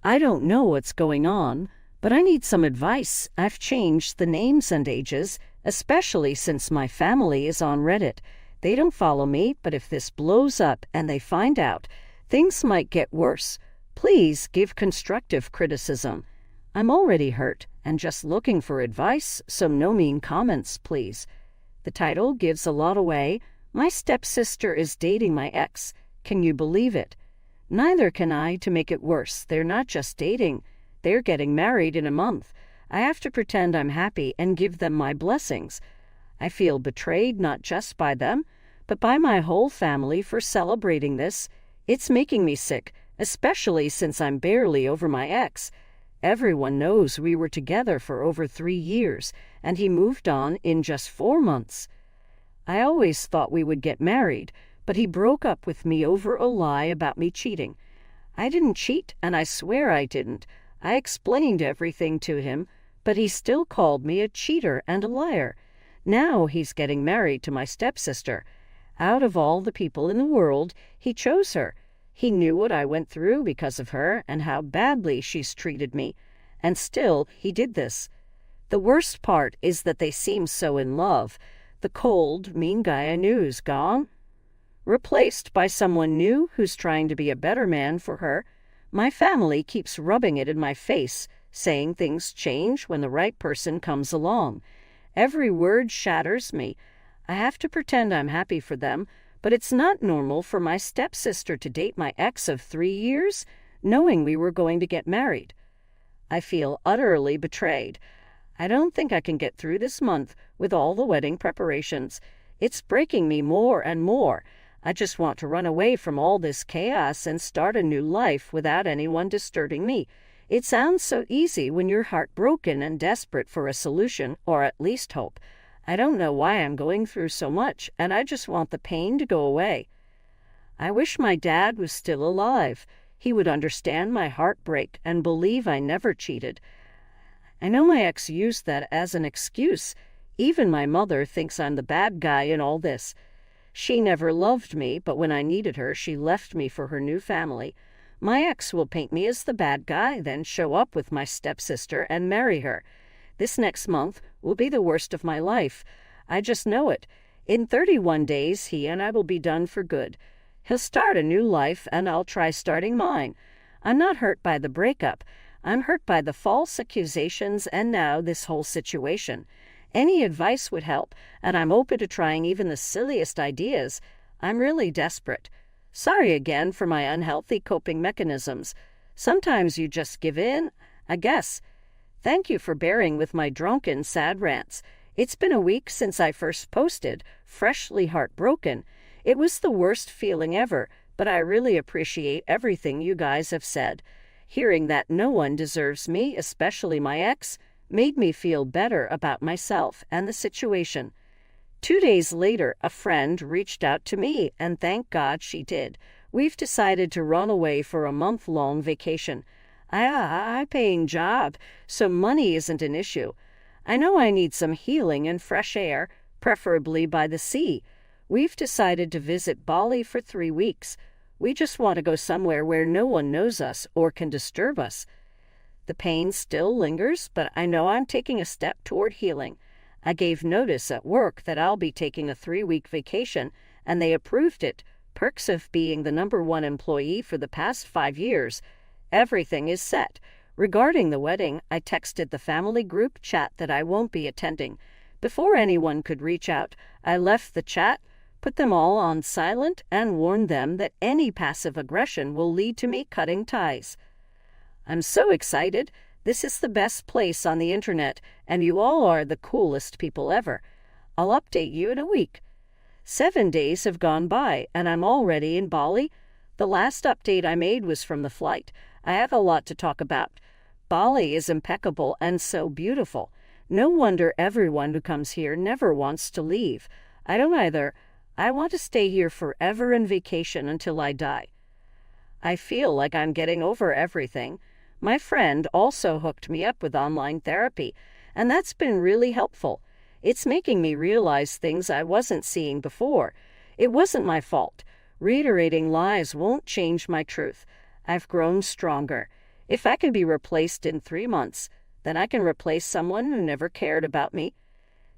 I don't know what's going on, but I need some advice. I've changed the names and ages, especially since my family is on Reddit. They don't follow me, but if this blows up and they find out, things might get worse. Please give constructive criticism. I'm already hurt and just looking for advice, so no mean comments, please. The title gives a lot away. My stepsister is dating my ex. Can you believe it? Neither can I. To make it worse, they're not just dating. They're getting married in a month. I have to pretend I'm happy and give them my blessings. I feel betrayed not just by them, but by my whole family for celebrating this. It's making me sick, especially since I'm barely over my ex. Everyone knows we were together for over 3 years, and he moved on in just 4 months. I always thought we would get married, but he broke up with me over a lie about me cheating. I didn't cheat, and I swear I didn't. I explained everything to him, but he still called me a cheater and a liar. Now he's getting married to my stepsister. Out of all the people in the world, he chose her. He knew what I went through because of her and how badly she's treated me. And still, he did this. The worst part is that they seem so in love. The cold, mean guy I knew is gone, replaced by someone new who's trying to be a better man for her. My family keeps rubbing it in my face, saying things change when the right person comes along. Every word shatters me. I have to pretend I'm happy for them, but it's not normal for my stepsister to date my ex of 3 years, knowing we were going to get married. I feel utterly betrayed. I don't think I can get through this month with all the wedding preparations. It's breaking me more and more. I just want to run away from all this chaos and start a new life without anyone disturbing me. It sounds so easy when you're heartbroken and desperate for a solution, or at least hope. I don't know why I'm going through so much, and I just want the pain to go away. I wish my dad was still alive. He would understand my heartbreak and believe I never cheated. I know my ex used that as an excuse. Even my mother thinks I'm the bad guy in all this. She never loved me, but when I needed her, she left me for her new family. My ex will paint me as the bad guy, then show up with my stepsister and marry her. This next month will be the worst of my life. I just know it. In 31 days, he and I will be done for good. He'll start a new life, and I'll try starting mine. I'm not hurt by the breakup. I'm hurt by the false accusations and now this whole situation. Any advice would help, and I'm open to trying even the silliest ideas. I'm really desperate. Sorry again for my unhealthy coping mechanisms. Sometimes you just give in, I guess. Thank you for bearing with my drunken, sad rants. It's been a week since I first posted, freshly heartbroken. It was the worst feeling ever, but I really appreciate everything you guys have said. Hearing that no one deserves me, especially my ex, made me feel better about myself and the situation. 2 days later, a friend reached out to me, and thank God she did. We've decided to run away for a month-long vacation. I paying job, so money isn't an issue. I know I need some healing and fresh air, preferably by the sea. We've decided to visit Bali for 3 weeks. We just want to go somewhere where no one knows us or can disturb us. The pain still lingers, but I know I'm taking a step toward healing. I gave notice at work that I'll be taking a 3-week vacation, and they approved it. Perks of being the #1 employee for the past 5 years. Everything is set. Regarding the wedding, I texted the family group chat that I won't be attending. Before anyone could reach out, I left the chat, put them all on silent, and warned them that any passive aggression will lead to me cutting ties. I'm so excited. This is the best place on the internet, and you all are the coolest people ever. I'll update you in a week. 7 days have gone by, and I'm already in Bali. The last update I made was from the flight. I have a lot to talk about. Bali is impeccable and so beautiful. No wonder everyone who comes here never wants to leave. I don't either. I want to stay here forever and vacation until I die. I feel like I'm getting over everything. My friend also hooked me up with online therapy, and that's been really helpful. It's making me realize things I wasn't seeing before. It wasn't my fault. Reiterating lies won't change my truth. I've grown stronger. If I can be replaced in 3 months, then I can replace someone who never cared about me.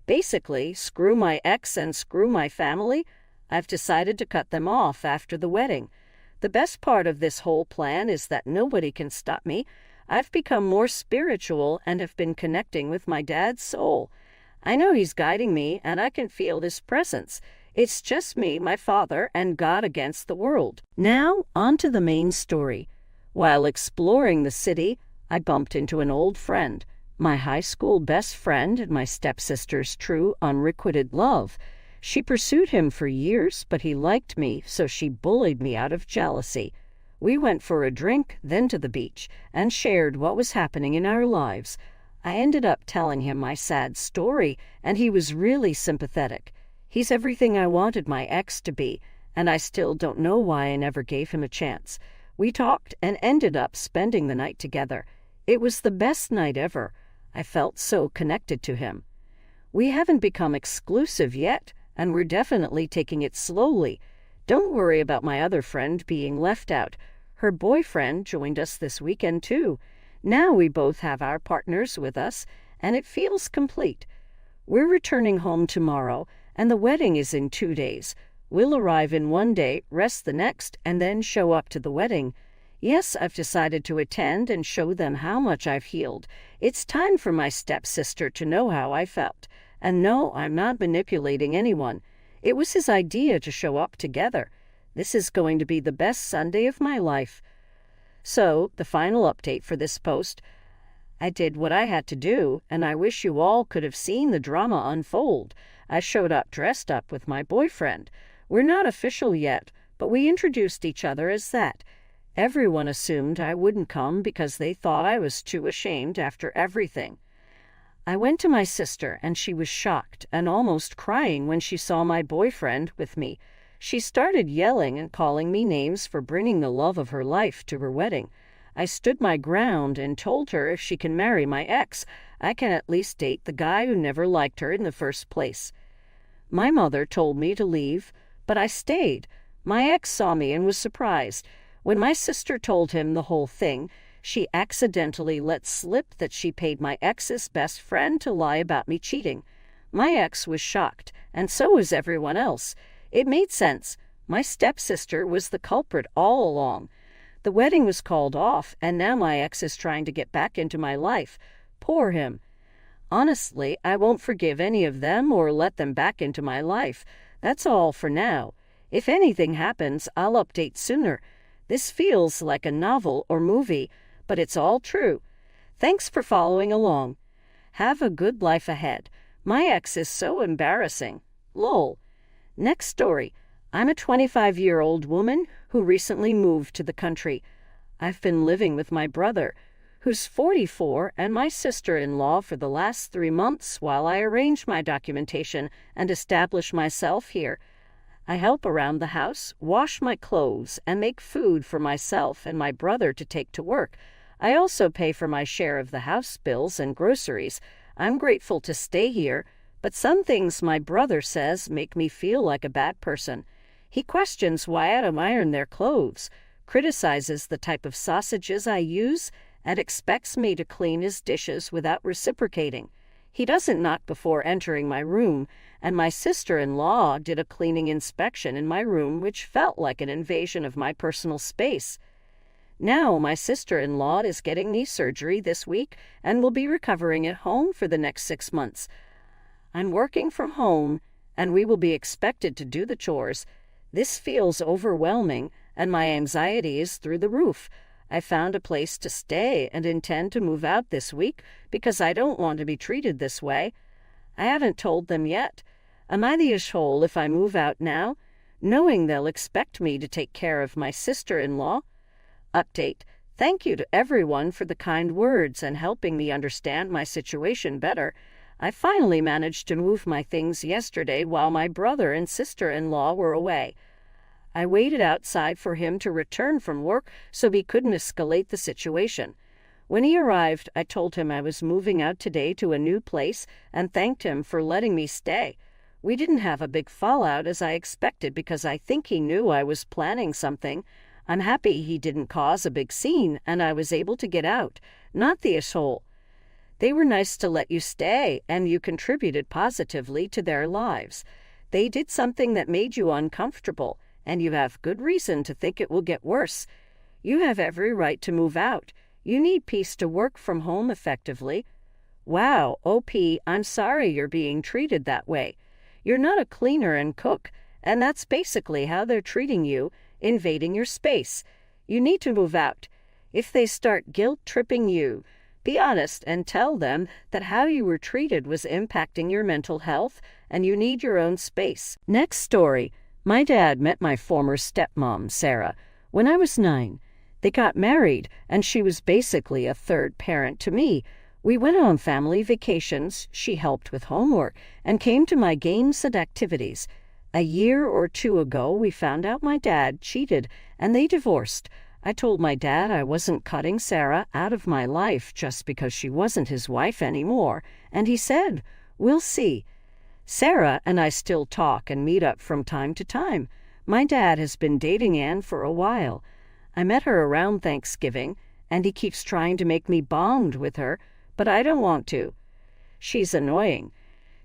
Basically, screw my ex and screw my family. I've decided to cut them off after the wedding. The best part of this whole plan is that nobody can stop me. I've become more spiritual and have been connecting with my dad's soul. I know he's guiding me, and I can feel his presence. It's just me, my father, and God against the world. Now, on to the main story. While exploring the city, I bumped into an old friend, my high school best friend and my stepsister's true, unrequited love. She pursued him for years, but he liked me, so she bullied me out of jealousy. We went for a drink, then to the beach, and shared what was happening in our lives. I ended up telling him my sad story, and he was really sympathetic. He's everything I wanted my ex to be, and I still don't know why I never gave him a chance. We talked and ended up spending the night together. It was the best night ever. I felt so connected to him. We haven't become exclusive yet, and we're definitely taking it slowly. Don't worry about my other friend being left out. Her boyfriend joined us this weekend too. Now we both have our partners with us, and it feels complete. We're returning home tomorrow, and the wedding is in 2 days. We'll arrive in 1 day, rest the next, and then show up to the wedding. Yes, I've decided to attend and show them how much I've healed. It's time for my stepsister to know how I felt. And no, I'm not manipulating anyone. It was his idea to show up together. This is going to be the best Sunday of my life. So, the final update for this post. I did what I had to do, and I wish you all could have seen the drama unfold. I showed up dressed up with my boyfriend. We're not official yet, but we introduced each other as that. Everyone assumed I wouldn't come because they thought I was too ashamed after everything. I went to my sister, and she was shocked and almost crying when she saw my boyfriend with me. She started yelling and calling me names for bringing the love of her life to her wedding. I stood my ground and told her if she can marry my ex, I can at least date the guy who never liked her in the first place. My mother told me to leave, but I stayed. My ex saw me and was surprised. When my sister told him the whole thing, she accidentally let slip that she paid my ex's best friend to lie about me cheating. My ex was shocked, and so was everyone else. It made sense. My stepsister was the culprit all along. The wedding was called off, and now my ex is trying to get back into my life. Poor him. Honestly, I won't forgive any of them or let them back into my life. That's all for now. If anything happens, I'll update sooner. This feels like a novel or movie, but it's all true. Thanks for following along. Have a good life ahead. My ex is so embarrassing. Lol. Next story. I'm a 25-year-old woman who recently moved to the country. I've been living with my brother, who's 44, and my sister-in-law for the last 3 months while I arrange my documentation and establish myself here. I help around the house, wash my clothes, and make food for myself and my brother to take to work. I also pay for my share of the house bills and groceries. I'm grateful to stay here, but some things my brother says make me feel like a bad person. He questions why I don't iron their clothes, criticizes the type of sausages I use, and expects me to clean his dishes without reciprocating. He doesn't knock before entering my room, and my sister-in-law did a cleaning inspection in my room which felt like an invasion of my personal space. Now my sister-in-law is getting knee surgery this week and will be recovering at home for the next 6 months. I'm working from home, and we will be expected to do the chores. This feels overwhelming, and my anxiety is through the roof. I found a place to stay and intend to move out this week because I don't want to be treated this way. I haven't told them yet. Am I the asshole if I move out now, knowing they'll expect me to take care of my sister-in-law? Update. Thank you to everyone for the kind words and helping me understand my situation better. I finally managed to move my things yesterday while my brother and sister-in-law were away. I waited outside for him to return from work so he couldn't escalate the situation. When he arrived, I told him I was moving out today to a new place and thanked him for letting me stay. We didn't have a big fallout as I expected because I think he knew I was planning something. I'm happy he didn't cause a big scene and I was able to get out, not the asshole. They were nice to let you stay, and you contributed positively to their lives. They did something that made you uncomfortable, and you have good reason to think it will get worse. You have every right to move out. You need peace to work from home effectively. Wow, OP, I'm sorry you're being treated that way. You're not a cleaner and cook, and that's basically how they're treating you, invading your space. You need to move out. If they start guilt-tripping you, be honest and tell them that how you were treated was impacting your mental health and you need your own space. Next story. My dad met my former stepmom, Sarah, when I was 9. They got married, and she was basically a third parent to me. We went on family vacations, she helped with homework, and came to my games and activities. A year or 2 ago, we found out my dad cheated, and they divorced. I told my dad I wasn't cutting Sarah out of my life just because she wasn't his wife anymore, and he said, "We'll see." Sarah and I still talk and meet up from time to time. My dad has been dating Anne for a while. I met her around Thanksgiving, and he keeps trying to make me bond with her, but I don't want to. She's annoying.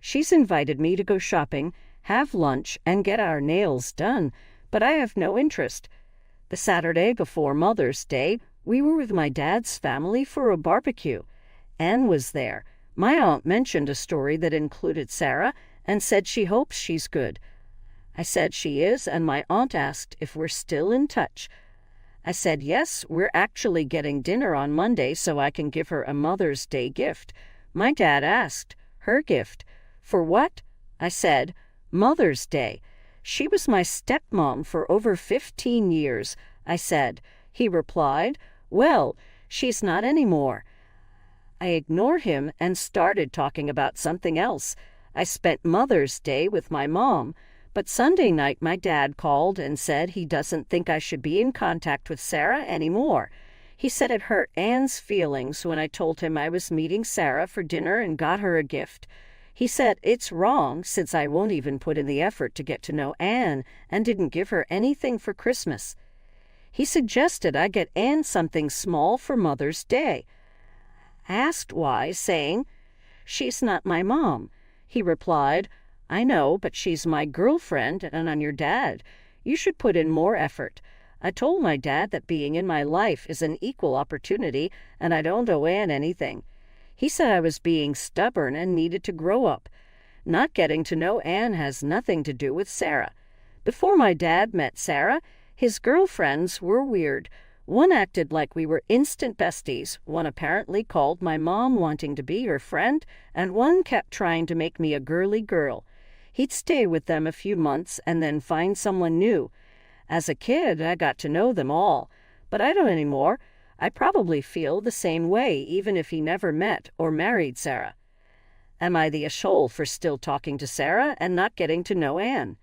She's invited me to go shopping, have lunch, and get our nails done, but I have no interest. The Saturday before Mother's Day, we were with my dad's family for a barbecue. Anne was there. My aunt mentioned a story that included Sarah and said she hopes she's good. I said she is, and my aunt asked if we're still in touch. I said yes, we're actually getting dinner on Monday so I can give her a Mother's Day gift. My dad asked, her gift. For what? I said, Mother's Day. She was my stepmom for over 15 years, I said. He replied, well, she's not anymore. I ignored him and started talking about something else. I spent Mother's Day with my mom, but Sunday night my dad called and said he doesn't think I should be in contact with Sarah anymore. He said it hurt Anne's feelings when I told him I was meeting Sarah for dinner and got her a gift. He said it's wrong since I won't even put in the effort to get to know Anne and didn't give her anything for Christmas. He suggested I get Anne something small for Mother's Day. I asked why, saying, she's not my mom. He replied, I know, but she's my girlfriend and I'm your dad. You should put in more effort. I told my dad that being in my life is an equal opportunity and I don't owe Anne anything. He said I was being stubborn and needed to grow up. Not getting to know Anne has nothing to do with Sarah. Before my dad met Sarah, his girlfriends were weird. One acted like we were instant besties, one apparently called my mom wanting to be her friend, and one kept trying to make me a girly girl. He'd stay with them a few months and then find someone new. As a kid, I got to know them all, but I don't anymore. I probably feel the same way even if he never met or married Sarah. Am I the asshole for still talking to Sarah and not getting to know Anne?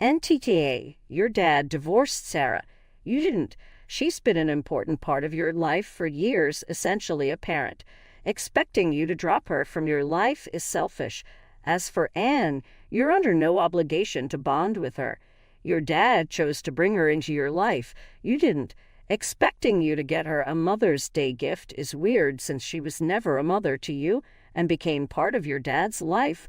NTTA, your dad divorced Sarah. You didn't. She's been an important part of your life for years, essentially a parent. Expecting you to drop her from your life is selfish. As for Anne, you're under no obligation to bond with her. Your dad chose to bring her into your life. You didn't. Expecting you to get her a Mother's Day gift is weird since she was never a mother to you and became part of your dad's life